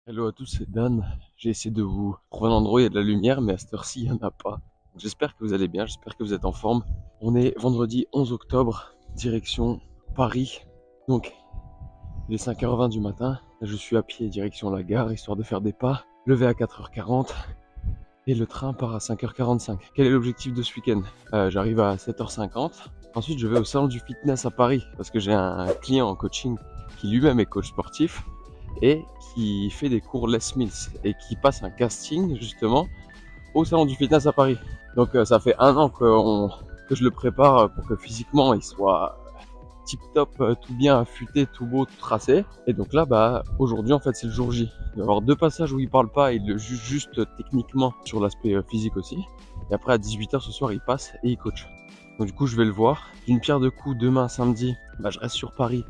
Hello à tous, c'est Dan. J'ai essayé de vous trouver un endroit où il y a de la lumière, mais à cette heure-ci, il n'y en a pas. J'espère que vous allez bien, j'espère que vous êtes en forme. On est vendredi 11 octobre, direction Paris. Donc, il est 5h20 du matin. Je suis à pied, direction la gare, histoire de faire des pas. Levé à 4h40 et le train part à 5h45. Quel est l'objectif de ce week-end? J'arrive à 7h50. Ensuite, je vais au salon du fitness à Paris parce que j'ai un client en coaching qui lui-même est coach sportif et qui fait des cours Les Mills et qui passe un casting justement au salon du fitness à Paris. Donc ça fait un an que je le prépare pour que physiquement il soit tip top, tout bien affûté, tout beau, tout tracé. Et donc là, aujourd'hui en fait c'est le jour J. Il va y avoir deux passages où il parle pas, il le juge juste techniquement sur l'aspect physique aussi. Et après à 18h ce soir il passe et il coach. Donc du coup je vais le voir. D'une pierre deux coups, demain samedi, je reste sur Paris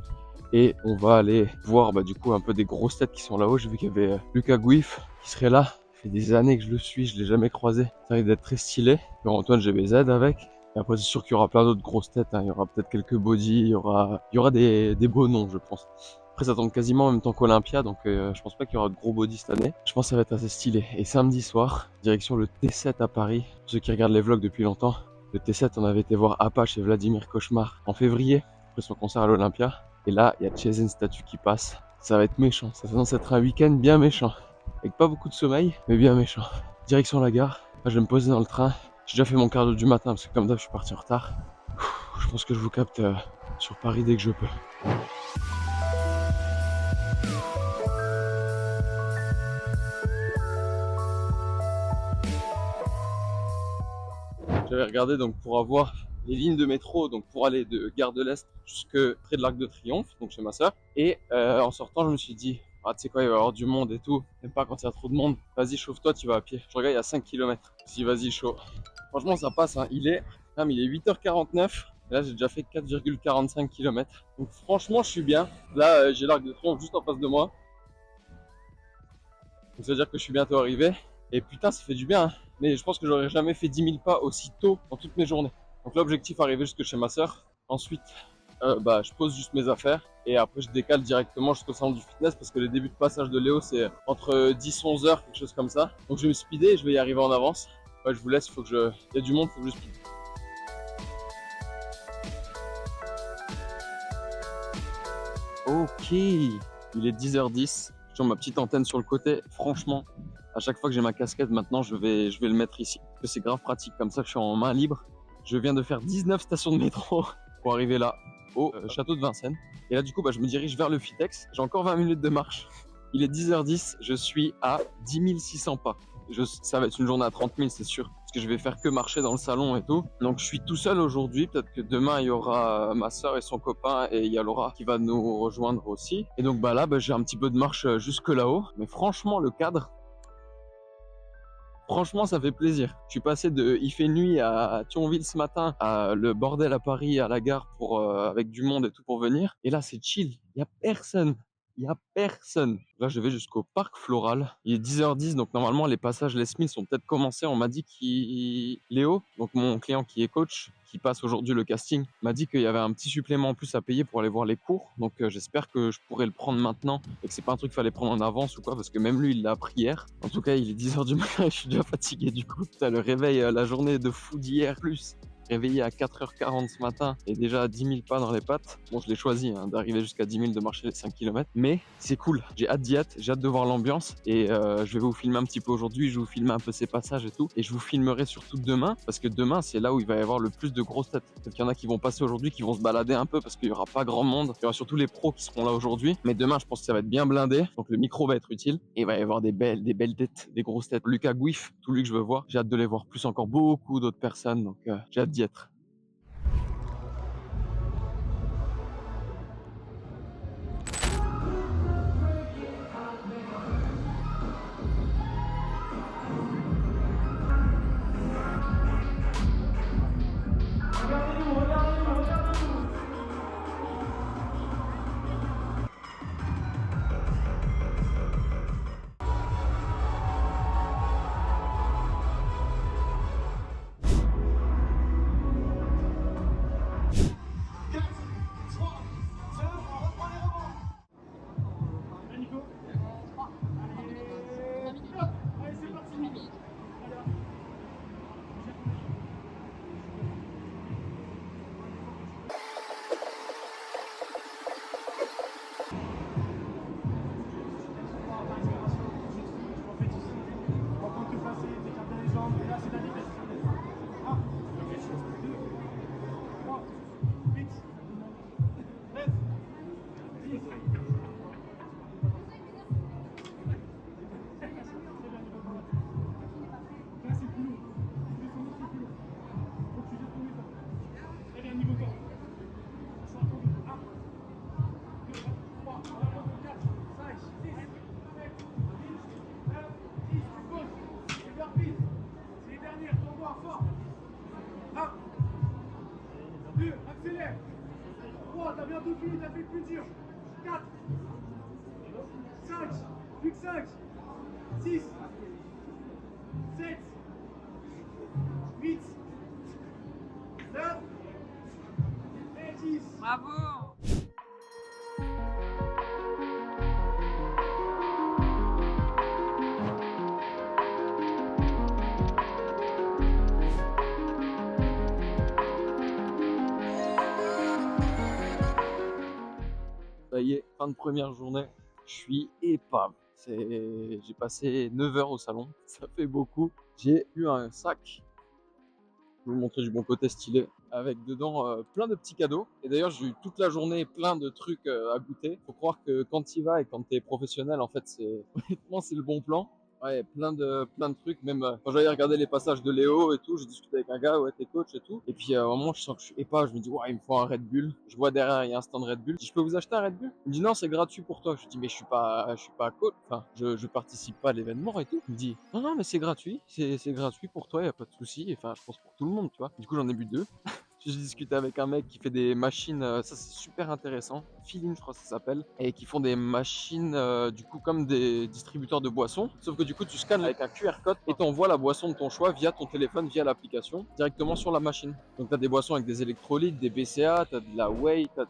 et on va aller voir du coup un peu des grosses têtes qui sont là-haut. J'ai vu qu'il y avait Lucas Gouif qui serait là. Ça fait des années que je le suis, je l'ai jamais croisé. Ça risque d'être très stylé. Il y aura Antoine GBZ avec. Et après c'est sûr qu'il y aura plein d'autres grosses têtes, hein. Il y aura peut-être quelques body, il y aura des beaux noms je pense. Après ça tombe quasiment en même temps qu'Olympia, donc je pense pas qu'il y aura de gros body cette année. Je pense que ça va être assez stylé. Et samedi soir, direction le T7 à Paris. Pour ceux qui regardent les vlogs depuis longtemps, le T7 on avait été voir Apache et Vladimir Cauchemar en février, après son concert à l'Olympia. Et là, il y a Chase Statue qui passe. Ça va être méchant. Ça s'annonce être un week-end bien méchant. Avec pas beaucoup de sommeil, mais bien méchant. Direction la gare. Là, je vais me poser dans le train. J'ai déjà fait mon cardio du matin parce que comme d'hab, je suis parti en retard. Je pense que je vous capte sur Paris dès que je peux. J'avais regardé donc pour avoir les lignes de métro, donc pour aller de Gare de l'Est jusque près de l'Arc de Triomphe, donc chez ma soeur. Et en sortant, je me suis dit, ah, tu sais quoi, il va y avoir du monde et tout. J'aime pas quand il y a trop de monde. Vas-y, chauffe-toi, tu vas à pied. Je regarde, il y a 5 km. Si, vas-y, chaud. Franchement, ça passe, hein. Il est 8h49. Et là, j'ai déjà fait 4,45 km. Donc franchement, je suis bien. Là, j'ai l'Arc de Triomphe juste en face de moi. Donc ça veut dire que je suis bientôt arrivé. Et putain, ça fait du bien, hein. Mais je pense que j'aurais jamais fait 10 000 pas aussi tôt dans toutes mes journées. Donc l'objectif, arriver jusque chez ma soeur. Ensuite, je pose juste mes affaires. Et après, je décale directement jusqu'au salon du fitness parce que le début de passage de Léo, c'est entre 10-11 heures, quelque chose comme ça. Donc je vais me speeder et je vais y arriver en avance. Ouais, je vous laisse, il y a du monde, il faut que je speed. Ok, il est 10h10. J'ai ma petite antenne sur le côté. Franchement, à chaque fois que j'ai ma casquette, maintenant, je vais le mettre ici. Parce que c'est grave pratique, comme ça, je suis en main libre. Je viens de faire 19 stations de métro pour arriver là, au château de Vincennes. Et là, du coup, je me dirige vers le Fitex. J'ai encore 20 minutes de marche. Il est 10h10, je suis à 10 600 pas. Ça va être une journée à 30 000, c'est sûr. Parce que je vais faire que marcher dans le salon et tout. Donc je suis tout seul aujourd'hui. Peut-être que demain, il y aura ma soeur et son copain. Et il y a Laura qui va nous rejoindre aussi. Et donc là, j'ai un petit peu de marche jusque là-haut. Mais franchement, le cadre, franchement, ça fait plaisir. Je suis passé de il fait nuit à Thionville ce matin, à le bordel à Paris, à la gare avec du monde et tout pour venir. Et là, c'est chill. Il n'y a personne. Il n'y a personne. Là, je vais jusqu'au parc floral. Il est 10h10, donc normalement, les passages Les Smiths sont peut-être commencés. On m'a dit Léo, donc mon client qui est coach, qui passe aujourd'hui le casting, m'a dit qu'il y avait un petit supplément en plus à payer pour aller voir les cours. Donc j'espère que je pourrai le prendre maintenant et que c'est pas un truc qu'il fallait prendre en avance ou quoi, parce que même lui, il l'a appris hier. En tout cas, il est 10h du matin et je suis déjà fatigué du coup. Putain, le réveil, la journée de fou d'hier, plus réveillé à 4h40 ce matin et déjà à 10 000 pas dans les pattes. Bon, je l'ai choisi d'arriver jusqu'à 10 000, de marcher les 5 km, mais c'est cool. J'ai hâte d'y être, j'ai hâte de voir l'ambiance et je vais vous filmer un petit peu aujourd'hui, je vais vous filmer un peu ces passages et tout, et je vous filmerai surtout demain parce que demain, c'est là où il va y avoir le plus de grosses têtes. Peut-être qu'il y en a qui vont passer aujourd'hui, qui vont se balader un peu parce qu'il y aura pas grand monde. Il y aura surtout les pros qui seront là aujourd'hui, mais demain, je pense que ça va être bien blindé, donc le micro va être utile et il va y avoir des belles têtes, des grosses têtes. Lucas Gouif, tout lui que je veux voir, j'ai hâte de les voir, plus encore beaucoup d'autres personnes, donc j'ai hâte d'y être. plus dur. 4, 5, plus que 5, 6, 7, 8, 9 et 10. Bravo! Ça y est, fin de première journée, je suis épave. J'ai passé 9 heures au salon, ça fait beaucoup. J'ai eu un sac, je vais vous montrer du bon côté stylé, avec dedans plein de petits cadeaux. Et d'ailleurs, j'ai eu toute la journée plein de trucs à goûter. Faut croire que quand tu y vas et quand tu es professionnel, en fait, honnêtement, c'est le bon plan. Ouais, plein de trucs, même quand j'allais regarder les passages de Léo et tout, j'ai discuté avec un gars, ouais, t'es coach et tout. Et puis à un moment, je sens que je suis épais, je me dis, ouais, il me faut un Red Bull. Je vois derrière, il y a un stand Red Bull. Je dis, je peux vous acheter un Red Bull? Il me dit, non, c'est gratuit pour toi. Je dis, mais je suis pas coach, enfin, je participe pas à l'événement et tout. Il me dit, non, non, mais c'est gratuit, c'est gratuit pour toi, y a pas de souci. Enfin, je pense pour tout le monde, tu vois. Du coup, j'en ai bu 2. J'ai discuté avec un mec qui fait des machines, ça c'est super intéressant, Feeling je crois que ça s'appelle, et qui font des machines du coup comme des distributeurs de boissons, sauf que du coup tu scannes avec un QR code et t'envoies la boisson de ton choix via ton téléphone, via l'application, directement sur la machine. Donc t'as des boissons avec des électrolytes, des BCA, t'as de la whey, t'as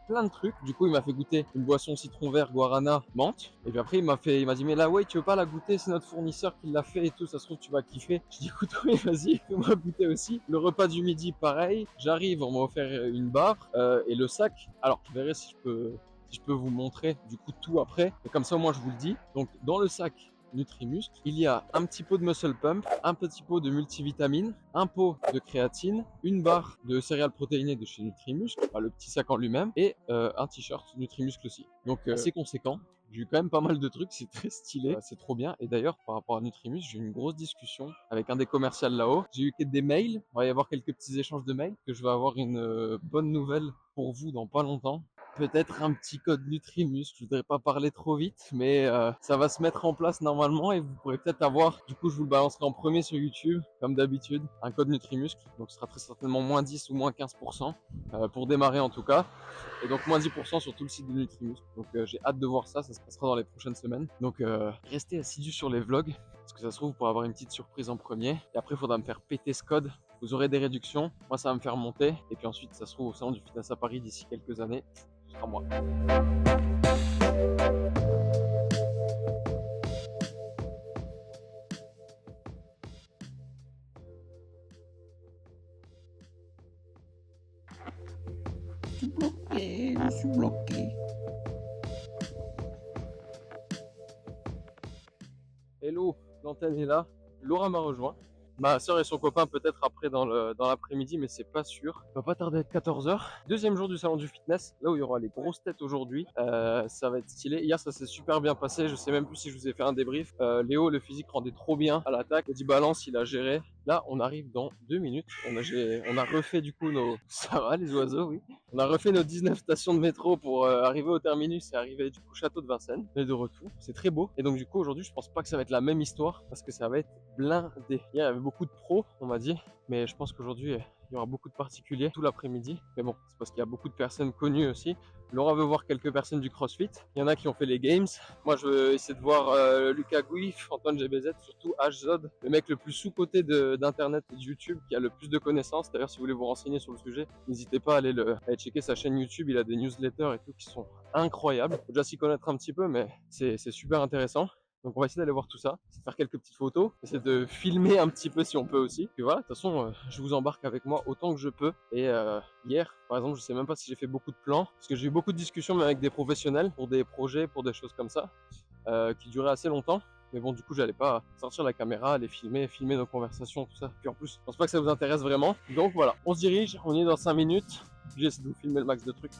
plein de trucs. Du coup il m'a fait goûter une boisson citron vert, guarana, menthe, et puis après il m'a dit mais la whey tu veux pas la goûter, c'est notre fournisseur qui l'a fait et tout, ça se trouve tu vas kiffer. Je dis écoute oui vas-y, fais-moi goûter aussi. Le repas du midi pareil. J'arrive, on m'a offert une barre et le sac. Alors, je verrai si je peux vous montrer du coup tout après. Et comme ça, moi, je vous le dis. Donc, dans le sac Nutrimuscle, il y a un petit pot de muscle pump, un petit pot de multivitamines, un pot de créatine, une barre de céréales protéinées de chez Nutrimuscle, enfin, le petit sac en lui-même, et un t-shirt Nutrimuscle aussi. Donc, assez conséquent. J'ai eu quand même pas mal de trucs, c'est très stylé, c'est trop bien. Et d'ailleurs, par rapport à Nutrimus, j'ai eu une grosse discussion avec un des commerciaux là-haut. J'ai eu des mails, il va y avoir quelques petits échanges de mails, que je vais avoir une bonne nouvelle pour vous dans pas longtemps. Peut-être un petit code Nutrimus, je voudrais pas parler trop vite, mais ça va se mettre en place normalement et vous pourrez peut-être avoir, du coup je vous le balancerai en premier sur YouTube, comme d'habitude, un code Nutrimuscle, donc ce sera très certainement moins 10 ou moins 15%, pour démarrer en tout cas. Et donc moins 10% sur tout le site de Nutrimuscle. Donc j'ai hâte de voir ça, ça se passera dans les prochaines semaines. Donc restez assidus sur les vlogs, parce que ça se trouve pour avoir une petite surprise en premier. Et après il faudra me faire péter ce code. Vous aurez des réductions, moi ça va me faire monter. Et puis ensuite ça se trouve au salon du fitness à Paris d'ici quelques années. Ce sera moi. Je suis bloqué. Hello, l'antenne est là. Laura m'a rejoint. Ma soeur et son copain peut-être après dans l'après-midi, mais c'est pas sûr. Ça va pas tarder à être 14h. Deuxième jour du salon du fitness, là où il y aura les grosses têtes aujourd'hui. Ça va être stylé. Hier ça s'est super bien passé, je sais même plus si je vous ai fait un débrief. Léo, le physique rendait trop bien à l'attaque. Il dit balance, il a géré. Là on arrive dans 2 minutes. On a refait du coup nos... Ça va les oiseaux, oui. On a refait nos 19 stations de métro pour arriver au terminus et arriver du coup au château de Vincennes. Et de retour, c'est très beau. Et donc du coup aujourd'hui je pense pas que ça va être la même histoire parce que ça va être blindé. Hier il y avait beaucoup de pros, on m'a dit, mais je pense qu'aujourd'hui il y aura beaucoup de particuliers tout l'après-midi. Mais bon, c'est parce qu'il y a beaucoup de personnes connues aussi. Laura veut voir quelques personnes du CrossFit. Il y en a qui ont fait les Games. Moi, je veux essayer de voir Lucas Gouif, Antoine GBZ, surtout HZod, le mec le plus sous-coté d'Internet et de YouTube, qui a le plus de connaissances. D'ailleurs, si vous voulez vous renseigner sur le sujet, n'hésitez pas à aller checker sa chaîne YouTube. Il a des newsletters et tout qui sont incroyables. Faut déjà s'y connaître un petit peu, mais c'est super intéressant. Donc on va essayer d'aller voir tout ça, essayer de faire quelques petites photos, essayer de filmer un petit peu si on peut aussi. Puis voilà, de toute façon, je vous embarque avec moi autant que je peux. Et hier, par exemple, je sais même pas si j'ai fait beaucoup de plans, parce que j'ai eu beaucoup de discussions même avec des professionnels pour des projets, pour des choses comme ça, qui duraient assez longtemps. Mais bon, du coup, j'allais pas sortir la caméra, les filmer nos conversations, tout ça. Puis en plus, je pense pas que ça vous intéresse vraiment. Donc voilà, on se dirige, on y est dans 5 minutes. J'essaie de vous filmer le max de trucs.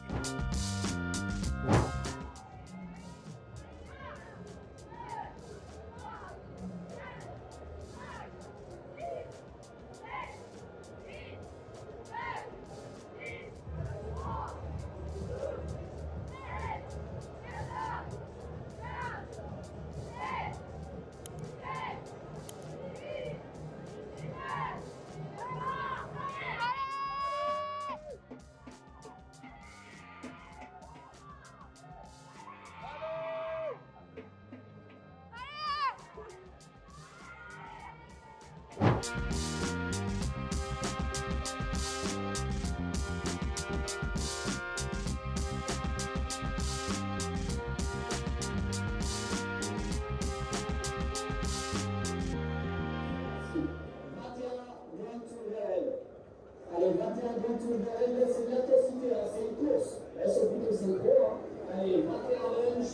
Allez, 21 grands tours de règle, c'est de l'intensité, hein, c'est une course. Là, c'est plutôt synchro. Hein. Allez, 21 lunge.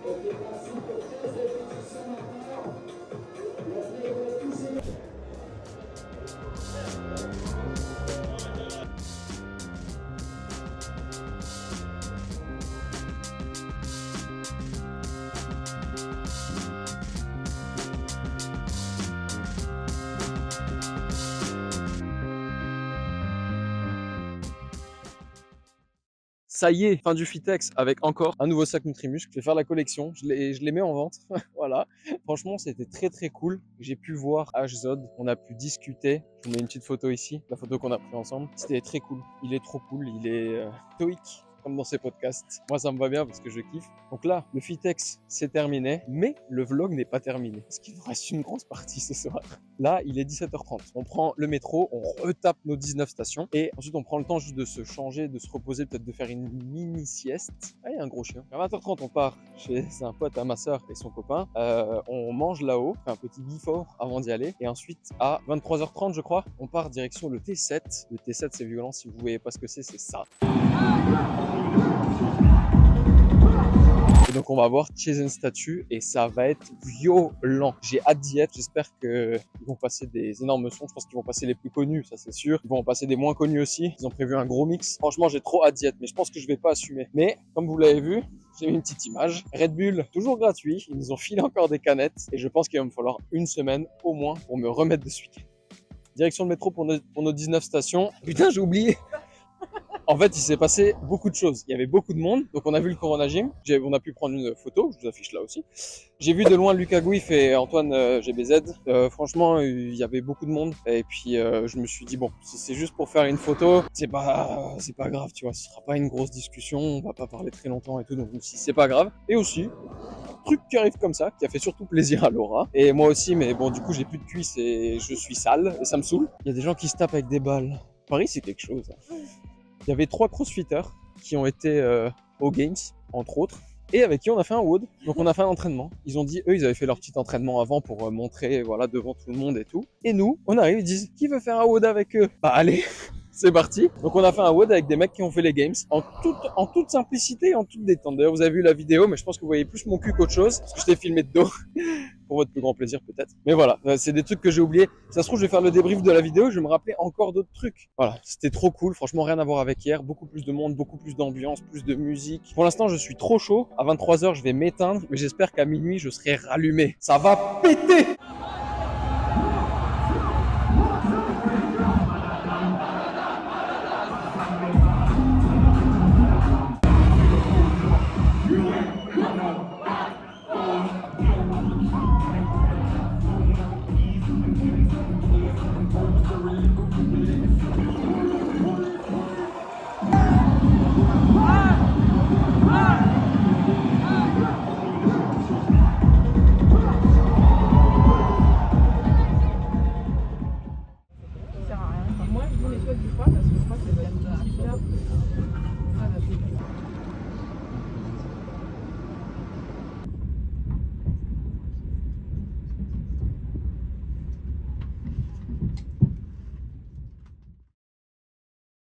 Et des principes de 13 répétitions maintenant. La fenêtre va toucher. Ça y est, fin du Fitex avec encore un nouveau sac Nutrimuscle. Je vais faire la collection, je les mets en vente. Voilà. Franchement, c'était très très cool. J'ai pu voir HZod, on a pu discuter. Je vous mets une petite photo ici, la photo qu'on a prise ensemble. C'était très cool. Il est trop cool, il est stoïque. Comme dans ses podcasts. Moi, ça me va bien parce que je kiffe. Donc là, le Fitex, c'est terminé, mais le vlog n'est pas terminé parce qu'il nous reste une grosse partie ce soir. Là, il est 17h30. On prend le métro, on retape nos 19 stations et ensuite on prend le temps juste de se changer, de se reposer, peut-être de faire une mini sieste. Ah, il y a un gros chien. À 20h30, on part chez un pote à ma soeur et son copain. On mange là-haut, fait un petit before avant d'y aller. Et ensuite, à 23h30, je crois, on part direction le T7. Le T7, c'est violent. Si vous voyez pas ce que c'est ça. Et donc on va voir Chase Statue et ça va être violent. J'ai hâte d'y être, j'espère qu'ils vont passer des énormes sons, je pense qu'ils vont passer les plus connus, ça c'est sûr. Ils vont en passer des moins connus aussi, ils ont prévu un gros mix. Franchement j'ai trop hâte d'y être, mais je pense que je vais pas assumer. Mais comme vous l'avez vu, j'ai mis une petite image. Red Bull, toujours gratuit, ils nous ont filé encore des canettes et je pense qu'il va me falloir une semaine au moins pour me remettre de ce week-end. Direction le métro pour nos 19 stations. Putain j'ai oublié. En fait, il s'est passé beaucoup de choses. Il y avait beaucoup de monde, donc on a vu le Corona Gym. On a pu prendre une photo, je vous affiche là aussi. J'ai vu de loin Lucas Gouif et Antoine GBZ. Franchement, il y avait beaucoup de monde. Et puis, je me suis dit, bon, si c'est juste pour faire une photo, c'est pas grave, tu vois. Ce sera pas une grosse discussion, on va pas parler très longtemps et tout, donc si c'est pas grave. Et aussi, truc qui arrive comme ça, qui a fait surtout plaisir à Laura. Et moi aussi, mais bon, du coup, j'ai plus de cuisses et je suis sale et ça me saoule. Il y a des gens qui se tapent avec des balles. Paris, c'est quelque chose. Il y avait 3 crossfitters qui ont été aux Games, entre autres, et avec qui on a fait un WOD. Donc on a fait un entraînement. Ils ont dit, eux, ils avaient fait leur petit entraînement avant pour montrer, voilà, devant tout le monde et tout. Et nous, on arrive, ils disent, qui veut faire un WOD avec eux? Bah allez, c'est parti. Donc on a fait un WOD avec des mecs qui ont fait les Games, en toute simplicité, en toute détente. D'ailleurs, vous avez vu la vidéo, mais je pense que vous voyez plus mon cul qu'autre chose, parce que je t'ai filmé de dos. Pour votre plus grand plaisir peut-être. Mais voilà, c'est des trucs que j'ai oubliés. Ça se trouve, je vais faire le débrief de la vidéo, je vais me rappeler encore d'autres trucs. Voilà, c'était trop cool, franchement rien à voir avec hier. Beaucoup plus de monde, beaucoup plus d'ambiance, plus de musique. Pour l'instant, je suis trop chaud. À 23h, je vais m'éteindre, mais j'espère qu'à minuit, je serai rallumé. Ça va péter!